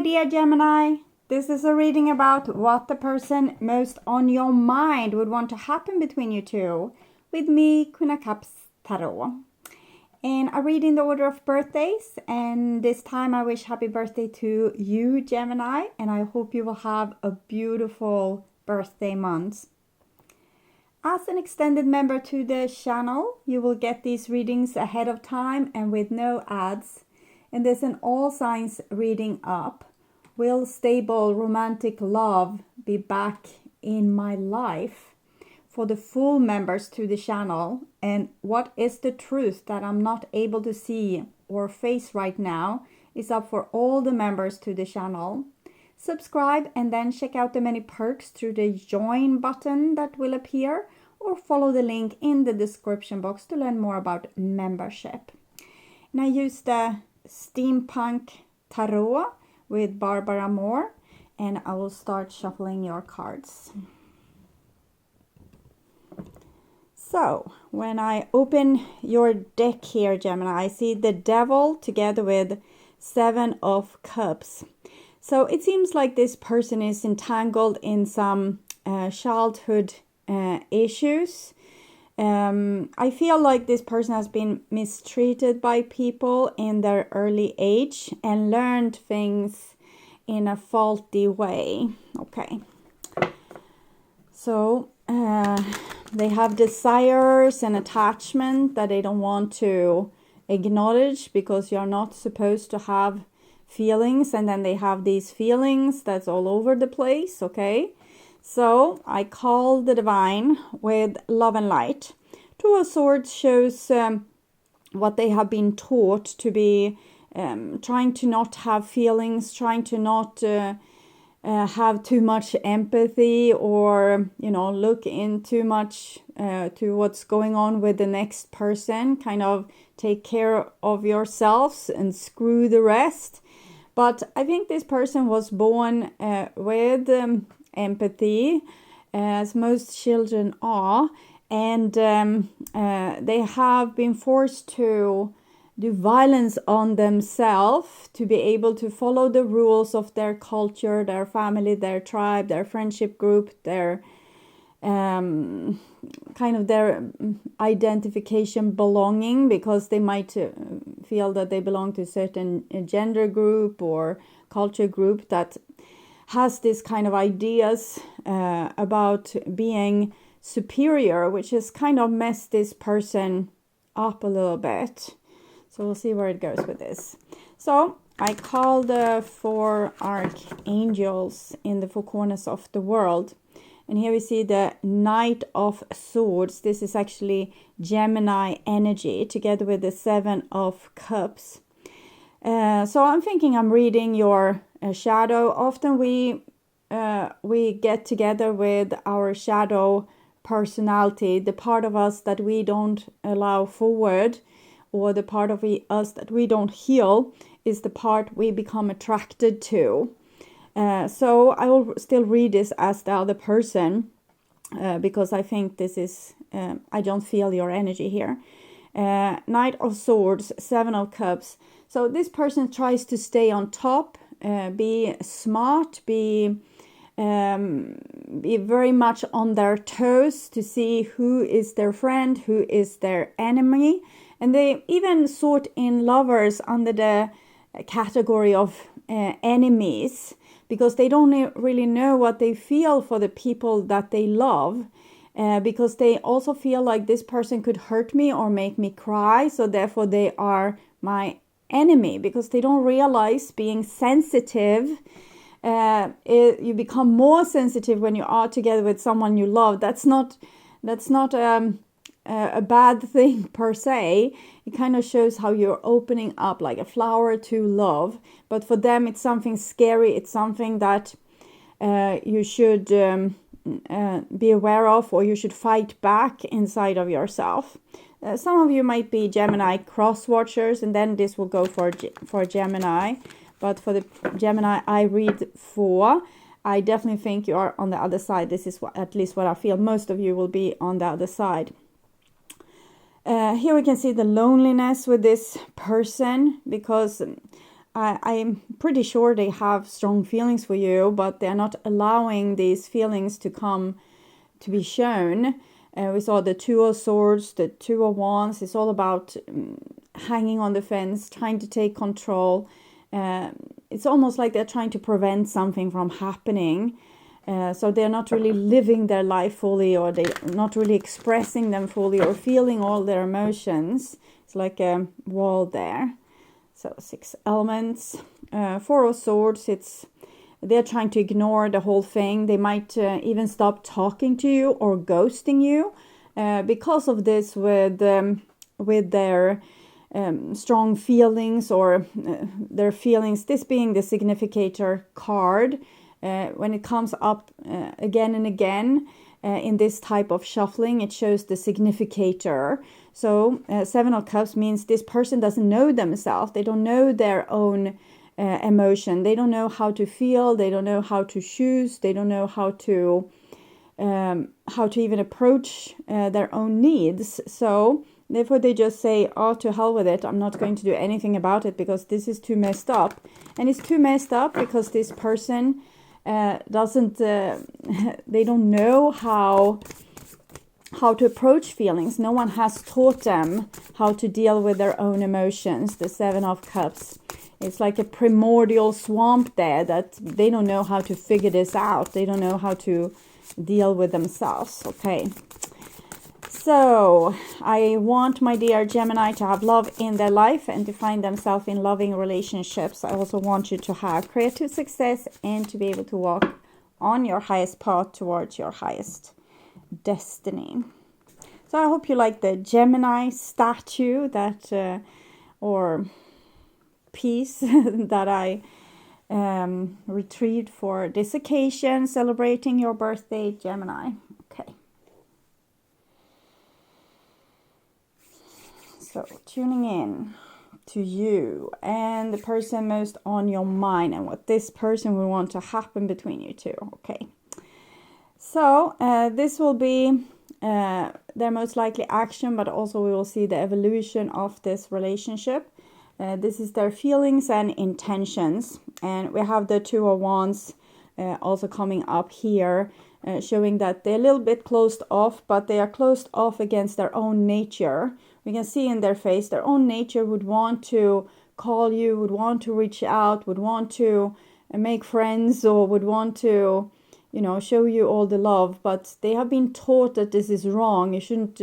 my dear Gemini. This is a reading about what the person most on your mind would want to happen between you two. With me, Queen of Cups Tarot. And I read in the order of birthdays. And this time I wish happy birthday to you, Gemini. And I hope you will have a beautiful birthday month. As an extended member to the channel, you will get these readings ahead of time and with no ads. And there's an all signs reading up. Will stable romantic love be back in my life? For the full members to the channel. And what is the truth that I'm not able to see or face right now is up for all the members to the channel. Subscribe and then check out the many perks through the join button that will appear, or follow the link in the description box to learn more about membership. And I use the Steampunk Tarot with Barbara Moore, and I will start shuffling your cards. So when I open your deck here, Gemini, I see the Devil together with 7 of Cups. So it seems like this person is entangled in some childhood issues. I feel like this person has been mistreated by people in their early age and learned things in a faulty way. Okay. So they have desires and attachment that they don't want to acknowledge because you're not supposed to have feelings, and then they have these feelings that's all over the place. Okay. So I call the divine with love and light. 2 of Swords shows what they have been taught to be, trying to not have feelings, trying to not have too much empathy, or look in too much to what's going on with the next person. Kind of take care of yourselves and screw the rest. But I think this person was born with empathy, as most children are, and they have been forced to do violence on themselves to be able to follow the rules of their culture, their family, their tribe, their friendship group, their kind of their identification, belonging, because they might feel that they belong to a certain gender group or culture group that has this kind of ideas about being superior, which has kind of messed this person up a little bit. So we'll see where it goes with this. So I call the 4 archangels in the 4 corners of the world. And here we see the Knight of Swords. This is actually Gemini energy together with the 7 of Cups. So I'm thinking I'm reading your shadow. Often we get together with our shadow personality, the part of us that we don't allow forward, or the part of us that we don't heal, is the part we become attracted to. So I will still read this as the other person, because I think this is, I don't feel your energy here. Knight of Swords, 7 of Cups. So this person tries to stay on top, be smart, be very much on their toes to see who is their friend, who is their enemy. And they even sort in lovers under the category of enemies, because they don't really know what they feel for the people that they love, because they also feel like this person could hurt me or make me cry, so therefore they are my enemy, because they don't realize being sensitive. You become more sensitive when you are together with someone you love. That's not a bad thing per se. It kind of shows how you're opening up like a flower to love. But for them, it's something scary. It's something that you should be aware of, or you should fight back inside of yourself. Some of you might be Gemini cross watchers, and then this will go for Gemini. But for the Gemini I read for, I definitely think you are on the other side. This is at least what I feel. Most of you will be on the other side. Here we can see the loneliness with this person, because I'm pretty sure they have strong feelings for you, but they're not allowing these feelings to come to be shown. We saw the Two of Swords, the Two of Wands. It's all about hanging on the fence, trying to take control. It's almost like they're trying to prevent something from happening. So they're not really living their life fully, or they're not really expressing them fully, or feeling all their emotions. It's like a wall there. So 6 elements. 4 of Swords, they're trying to ignore the whole thing. They might even stop talking to you or ghosting you because of this with their strong feelings, or their feelings. This being the significator card, when it comes up again and again in this type of shuffling, it shows the significator. So 7 of Cups means this person doesn't know themselves. They don't know their own emotion. They don't know how to feel. They don't know how to choose. They don't know how to even approach their own needs. So therefore they just say, oh, to hell with it. I'm not going to do anything about it because this is too messed up. And it's too messed up because this person doesn't, they don't know how to approach feelings. No one has taught them how to deal with their own emotions. The 7 of Cups. It's like a primordial swamp there that they don't know how to figure this out. They don't know how to deal with themselves. Okay. So I want my dear Gemini to have love in their life and to find themselves in loving relationships. I also want you to have creative success and to be able to walk on your highest path towards your highest destiny. So I hope you like the Gemini statue that or piece that I retrieved for this occasion, celebrating your birthday, Gemini. Okay. So tuning in to you and the person most on your mind and what this person will want to happen between you two. Okay. So this will be their most likely action, but also we will see the evolution of this relationship. This is their feelings and intentions. And we have the Two of Wands also coming up here, showing that they're a little bit closed off, but they are closed off against their own nature. We can see in their face, their own nature would want to call you, would want to reach out, would want to make friends, or would want to, show you all the love. But they have been taught that this is wrong. You shouldn't,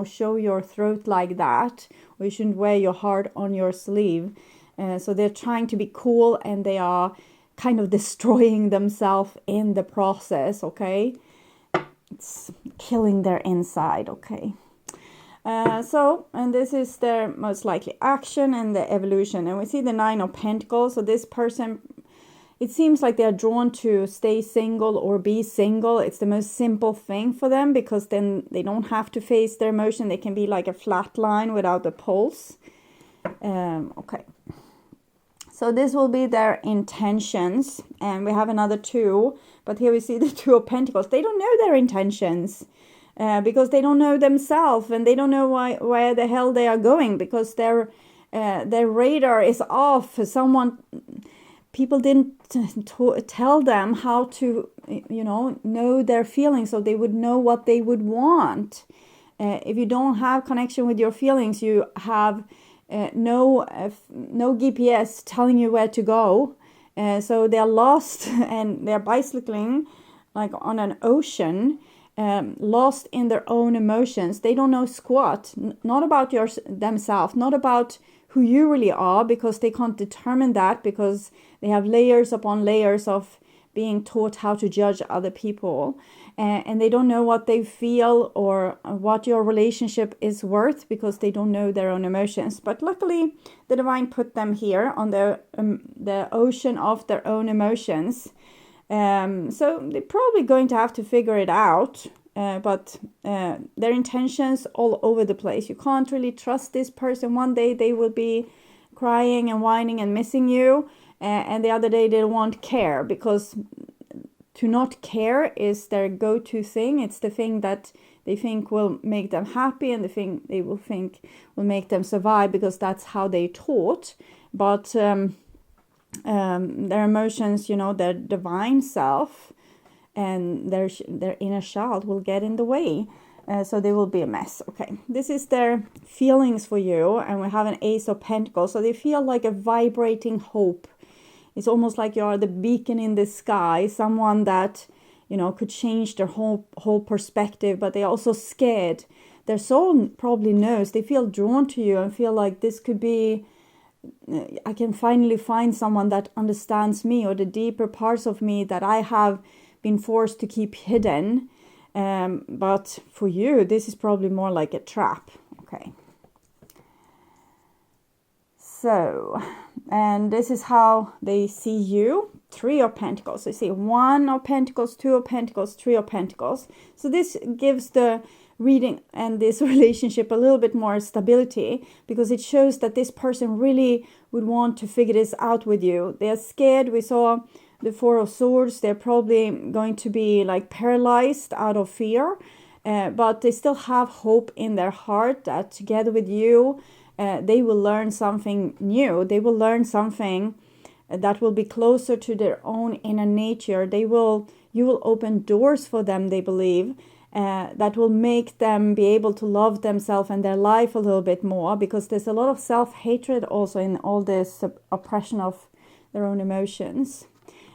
show your throat like that. Or you shouldn't wear your heart on your sleeve. So they're trying to be cool, and they are kind of destroying themselves in the process, okay? It's killing their inside, okay? And this is their most likely action and the evolution. And we see the 9 of Pentacles. So this person, it seems like they're drawn to stay single or be single. It's the most simple thing for them, because then they don't have to face their emotion. They can be like a flat line without a pulse. Okay. So this will be their intentions. And we have another 2. But here we see the 2 of Pentacles. They don't know their intentions. Because they don't know themselves, and they don't know where the hell they are going, because their radar is off. People didn't tell them how to, know their feelings, so they would know what they would want. If you don't have connection with your feelings, you have no GPS telling you where to go. So they're lost, and they're bicycling like on an ocean. Lost in their own emotions. They don't know squat, not about themselves, not about who you really are, because they can't determine that, because they have layers upon layers of being taught how to judge other people, and they don't know what they feel or what your relationship is worth, because they don't know their own emotions. But luckily the divine put them here on the ocean of their own emotions. So they're probably going to have to figure it out, but their intentions all over the place. You can't really trust this person. One day they will be crying and whining and missing you, and the other day they won't care, because to not care is their go-to thing. It's the thing that they think will make them happy, and the thing they will think will make them survive, because that's how they taught. But their emotions, their divine self and their inner child will get in the way. So they will be a mess. Okay, this is their feelings for you. And we have an Ace of Pentacles. So they feel like a vibrating hope. It's almost like you are the beacon in the sky, someone that, could change their whole perspective, but they're also scared. Their soul probably knows. They feel drawn to you and feel like this could be, I can finally find someone that understands me, or the deeper parts of me that I have been forced to keep hidden. But for you, this is probably more like a trap. Okay. So, and this is how they see you. 3 of Pentacles. They see 1 of Pentacles, 2 of Pentacles, 3 of Pentacles. So this gives the reading and this relationship a little bit more stability, because it shows that this person really would want to figure this out with you. They are scared. We saw the 4 of Swords. They're probably going to be like paralyzed out of fear, but they still have hope in their heart that together with you, they will learn something new. They will learn something that will be closer to their own inner nature. You will open doors for them, they believe, that will make them be able to love themselves and their life a little bit more, because there's a lot of self-hatred also in all this oppression of their own emotions.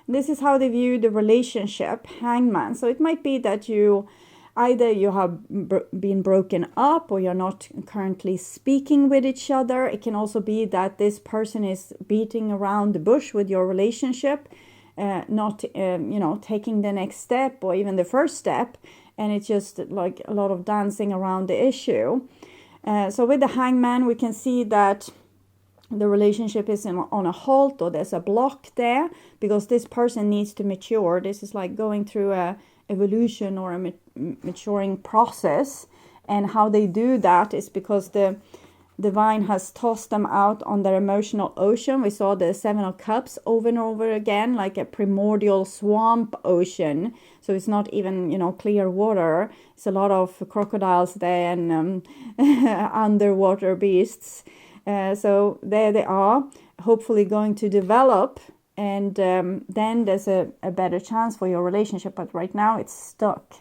This is how they view the relationship, Hangman. So it might be that you have been broken up, or you're not currently speaking with each other. It can also be that this person is beating around the bush with your relationship, not taking the next step or even the first step, and it's just like a lot of dancing around the issue. So with the Hangman, we can see that the relationship is on a halt, or there's a block there, because this person needs to mature. This is like going through a evolution or a maturing process, and how they do that is because the divine has tossed them out on their emotional ocean. We saw the 7 of Cups over and over again, like a primordial swamp ocean. So it's not even clear water. It's a lot of crocodiles there and underwater beasts. So there they are, hopefully going to develop, and then there's a better chance for your relationship, but right now it's stuck.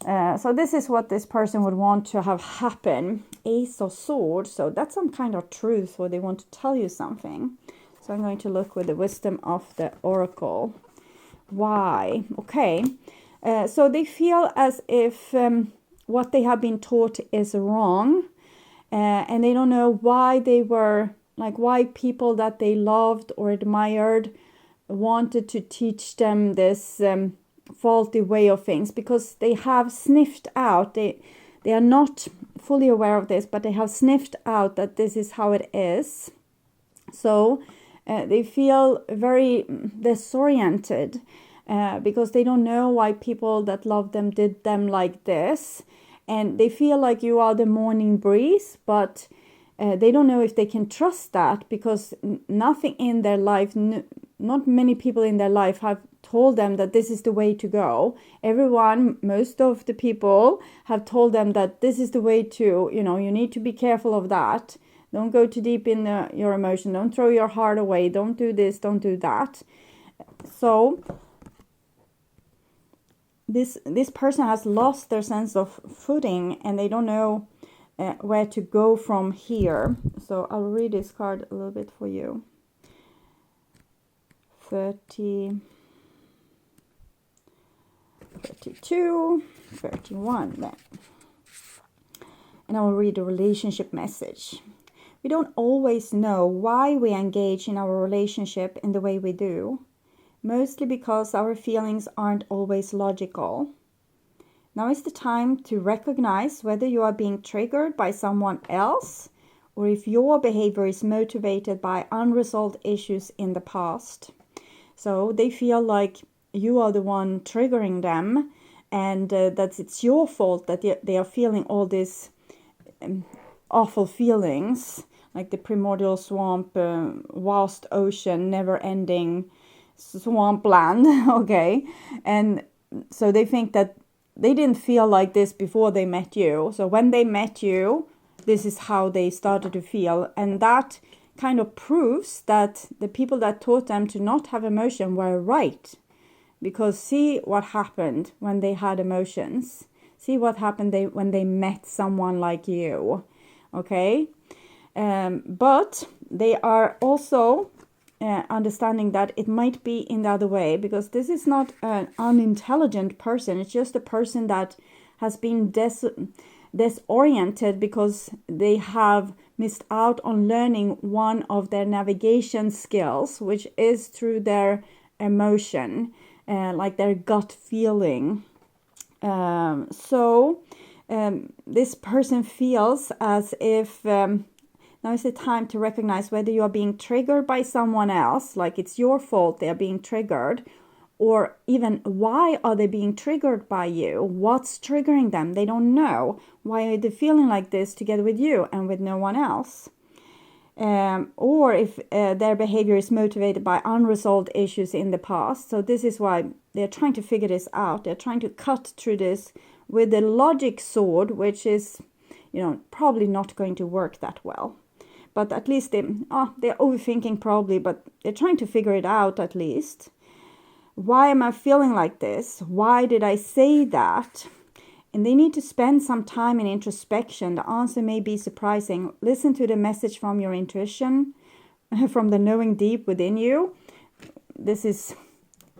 So this is what this person would want to have happen. Ace of Swords, so that's some kind of truth, or they want to tell you something. So I'm going to look with the wisdom of the oracle. Why? Okay, so they feel as if what they have been taught is wrong. And they don't know why why people that they loved or admired wanted to teach them this faulty way of things, because they have sniffed out, they are not fully aware of this, but they have sniffed out that this is how it is. So they feel very disoriented because they don't know why people that love them did them like this. And they feel like you are the morning breeze, but they don't know if they can trust that, because nothing in their life, not many people in their life have told them that this is the way to go. Most of the people have told them that this is the way to, you need to be careful of that. Don't go too deep in your emotion. Don't throw your heart away. Don't do this. Don't do that. So this person has lost their sense of footing, and they don't know where to go from here. So I'll read this card a little bit for you. 30, 32, 31 then. And I will read the relationship message. We don't always know why we engage in our relationship in the way we do, mostly because our feelings aren't always logical. Now is the time to recognize whether you are being triggered by someone else, or if your behavior is motivated by unresolved issues in the past. So they feel like you are the one triggering them, and that it's your fault that they are feeling all these awful feelings, like the primordial swamp, vast ocean, never-ending swampland. Okay, and so they think that they didn't feel like this before they met you. So when they met you, this is how they started to feel, and that kind of proves that the people that taught them to not have emotion were right. Because see what happened when they had emotions. See what happened when they met someone like you. Okay? But they are also understanding that it might be in the other way, because this is not an unintelligent person. It's just a person that has been disoriented because they have missed out on learning one of their navigation skills, which is through their emotion, like their gut feeling. This person feels as if now is the time to recognize whether you are being triggered by someone else, like it's your fault they are being triggered, or even why are they being triggered by you? What's triggering them? They don't know. Why are they feeling like this together with you and with no one else? Or if their behavior is motivated by unresolved issues in the past. So this is why they're trying to figure this out. They're trying to cut through this with the logic sword, which is, probably not going to work that well. But at least they're overthinking probably, but they're trying to figure it out at least. Why am I feeling like this? Why did I say that? And they need to spend some time in introspection. The answer may be surprising. Listen to the message from your intuition, from the knowing deep within you. This is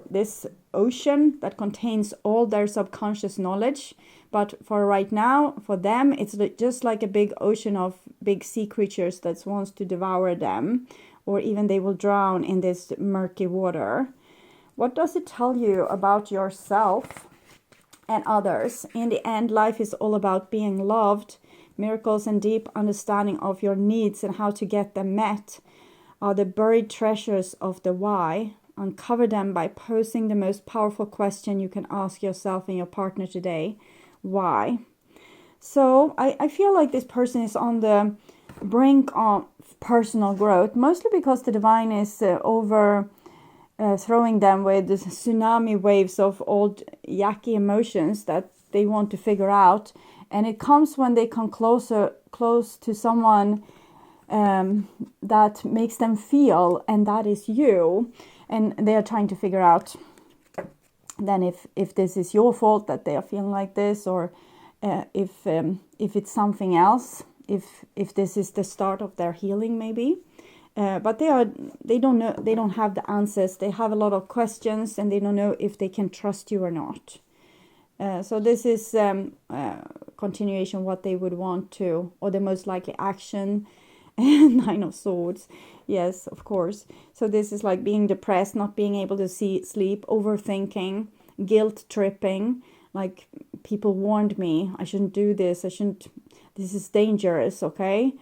this ocean that contains all their subconscious knowledge. But for right now, for them, it's just like a big ocean of big sea creatures that wants to devour them, or even they will drown in this murky water. What does it tell you about yourself and others? In the end, life is all about being loved. Miracles and deep understanding of your needs and how to get them met are the buried treasures of the why. Uncover them by posing the most powerful question you can ask yourself and your partner today. Why? So I feel like this person is on the brink of personal growth, mostly because the divine is throwing them with this tsunami waves of old yucky emotions that they want to figure out. And it comes when they come close to someone that makes them feel, and that is you. And they are trying to figure out then if this is your fault that they are feeling like this, or if it's something else, if this is the start of their healing maybe. But they don't know, they don't have the answers. They have a lot of questions and they don't know if they can trust you or not. So this is continuation what they would want to, or the most likely action. Nine of Swords. Yes, of course. So this is like being depressed, not being able to sleep, overthinking, guilt tripping. Like, people warned me, I shouldn't do this. This is dangerous, okay?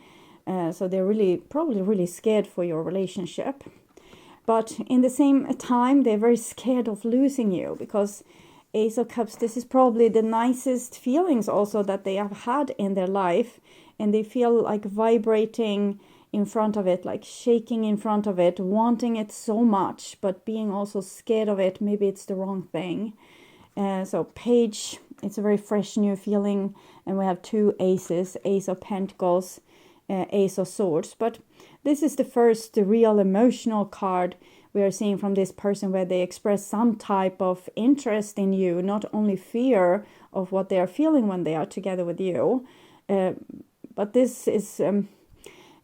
So they're probably really scared for your relationship. But in the same time, they're very scared of losing you, because Ace of Cups, this is probably the nicest feelings also that they have had in their life. And they feel like vibrating in front of it, like shaking in front of it, wanting it so much, but being also scared of it. Maybe it's the wrong thing. So Page, it's a very fresh new feeling. And we have two aces, Ace of Pentacles, Ace of Swords. But this is the real emotional card we are seeing from this person, where they express some type of interest in you, not only fear of what they are feeling when they are together with you. But this is a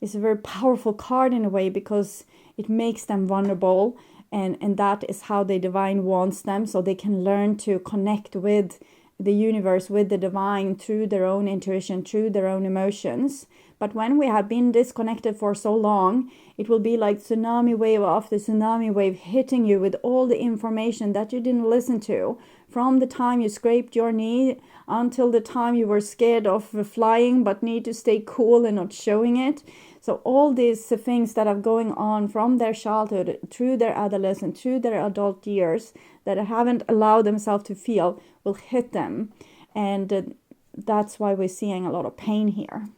very powerful card in a way, because it makes them vulnerable, and that is how the divine wants them, so they can learn to connect with the universe, with the divine, through their own intuition, through their own emotions. But when we have been disconnected for so long, it will be like tsunami wave after tsunami wave hitting you with all the information that you didn't listen to. From the time you scraped your knee until the time you were scared of flying but need to stay cool and not showing it. So all these things that are going on from their childhood through their adolescence, through their adult years, that haven't allowed themselves to feel, will hit them. And that's why we're seeing a lot of pain here.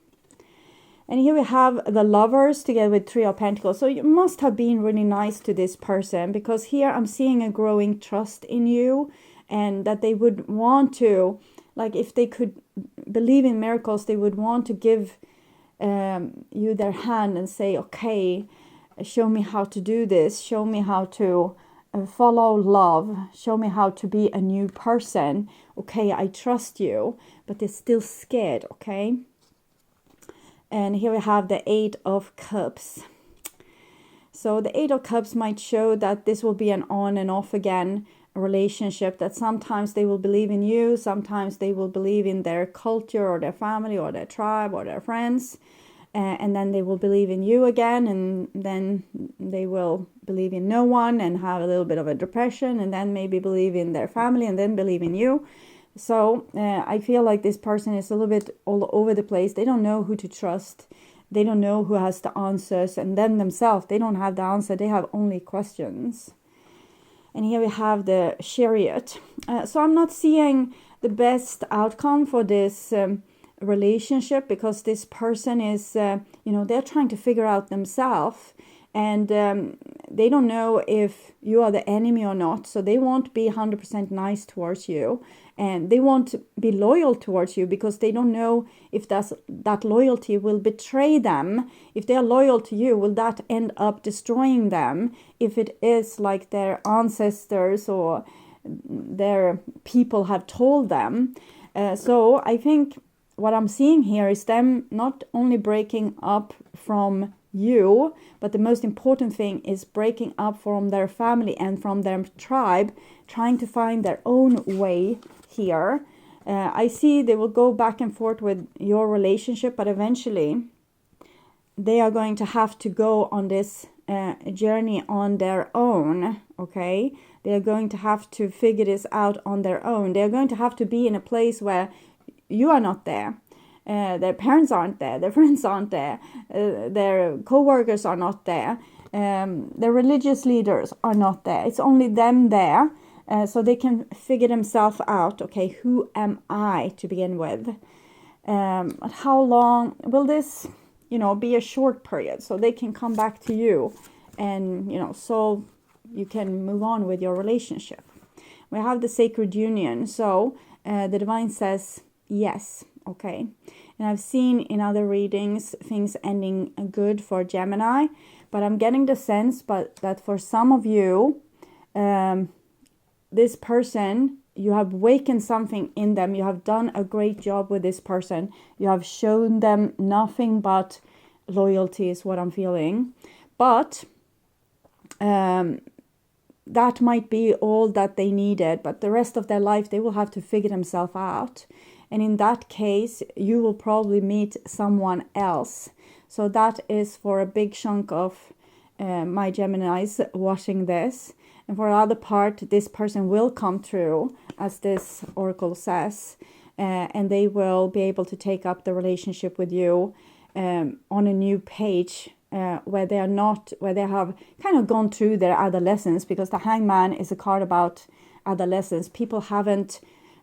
And here we have the Lovers together with Three of Pentacles. So you must have been really nice to this person, because here I'm seeing a growing trust in you, and that they would want to, like, if they could believe in miracles, they would want to give you their hand and say, okay, show me how to do this, show me how to follow love, show me how to be a new person. Okay, I trust you, but they're still scared, okay? And here we have the Eight of Cups. So the Eight of Cups might show that this will be an on and off again relationship, that sometimes they will believe in you, sometimes they will believe in their culture or their family or their tribe or their friends, and then they will believe in you again, and then they will believe in no one and have a little bit of a depression, and then maybe believe in their family and then believe in you. So I feel like this person is a little bit all over the place. They don't know who to trust. They don't know who has the answers, and then themselves, they don't have the answer. They have only questions. And here we have the Chariot. So I'm not seeing the best outcome for this relationship, because this person is, they're trying to figure out themselves, and they don't know if you are the enemy or not. So they won't be 100% nice towards you, and they won't be loyal towards you, because they don't know if that loyalty will betray them. If they're loyal to you, will that end up destroying them? If it is like their ancestors or their people have told them. So I think what I'm seeing here is them not only breaking up from you, but the most important thing is breaking up from their family and from their tribe, trying to find their own way here. I see they will go back and forth with your relationship, but eventually they are going to have to go on this journey on their own, okay? They are going to have to figure this out on their own. They are going to have to be in a place where you are not there. Their parents aren't there. Their friends aren't there. Their co-workers are not there. Their religious leaders are not there. It's only them there. So they can figure themselves out. Okay, who am I to begin with? How long will this, be a short period? So they can come back to you and, so you can move on with your relationship. We have the Sacred Union. So the Divine says yes. Okay, and I've seen in other readings things ending good for Gemini, but I'm getting the sense that for some of you, this person, you have awakened something in them. You have done a great job with this person. You have shown them nothing but loyalty is what I'm feeling. But that might be all that they needed, but the rest of their life, they will have to figure themselves out. And in that case, you will probably meet someone else. So that is for a big chunk of my Geminis watching this. And for the other part, this person will come through, as this oracle says, and they will be able to take up the relationship with you on a new page, where they have kind of gone through their adolescence, because the Hangman is a card about adolescence. People haven't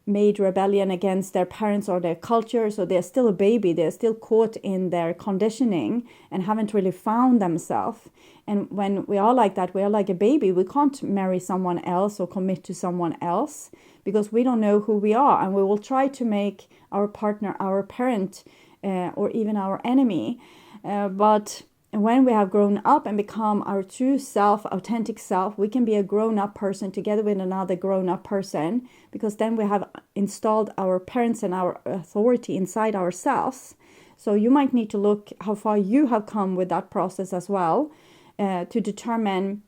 made rebellion against their parents or their culture, so they're still a baby. They're still caught in their conditioning and haven't really found themselves. And when we are like that, we are like a baby. We can't marry someone else or commit to someone else, because we don't know who we are, and we will try to make our partner our parent, or even our enemy. But when we have grown up and become our true self, authentic self, we can be a grown-up person together with another grown-up person, because then we have installed our parents and our authority inside ourselves. So you might need to look how far you have come with that process as well, to determine,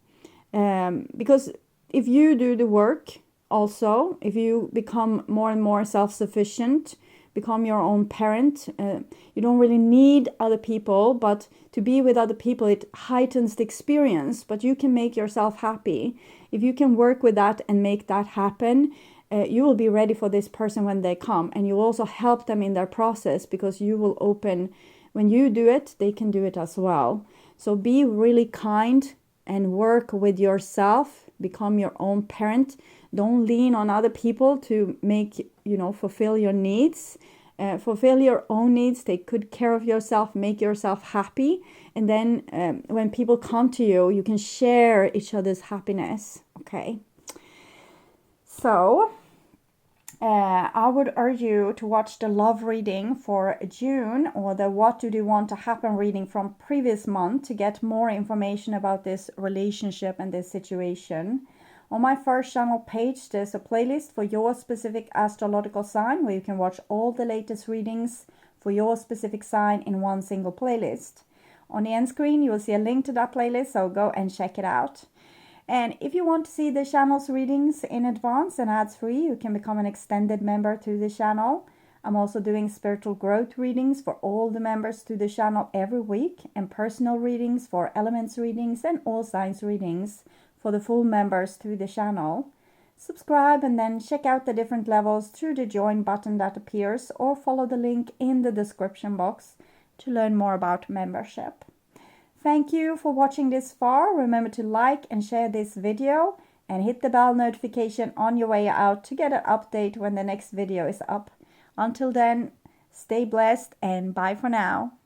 because if you do the work also, if you become more and more self-sufficient, become your own parent, you don't really need other people, but to be with other people, it heightens the experience, but you can make yourself happy. If you can work with that and make that happen, you will be ready for this person when they come, and you also help them in their process, because you will open, when you do it, they can do it as well. So be really kind and work with yourself, become your own parent. Don't lean on other people to make, fulfill your needs. Fulfill your own needs, take good care of yourself, make yourself happy. And then when people come to you, you can share each other's happiness. Okay. So I would urge you to watch the love reading for June, or the what do you want to happen reading from previous month, to get more information about this relationship and this situation. On my first channel page, there's a playlist for your specific astrological sign where you can watch all the latest readings for your specific sign in one single playlist. On the end screen, you will see a link to that playlist, so go and check it out. And if you want to see the channel's readings in advance and ads-free, you can become an extended member to the channel. I'm also doing spiritual growth readings for all the members to the channel every week, and personal readings for elements readings and all signs readings for the full members to the channel. Subscribe and then check out the different levels through the join button that appears, or follow the link in the description box to learn more about membership. Thank you for watching this far. Remember to like and share this video and hit the bell notification on your way out to get an update when the next video is up. Until then, stay blessed and bye for now.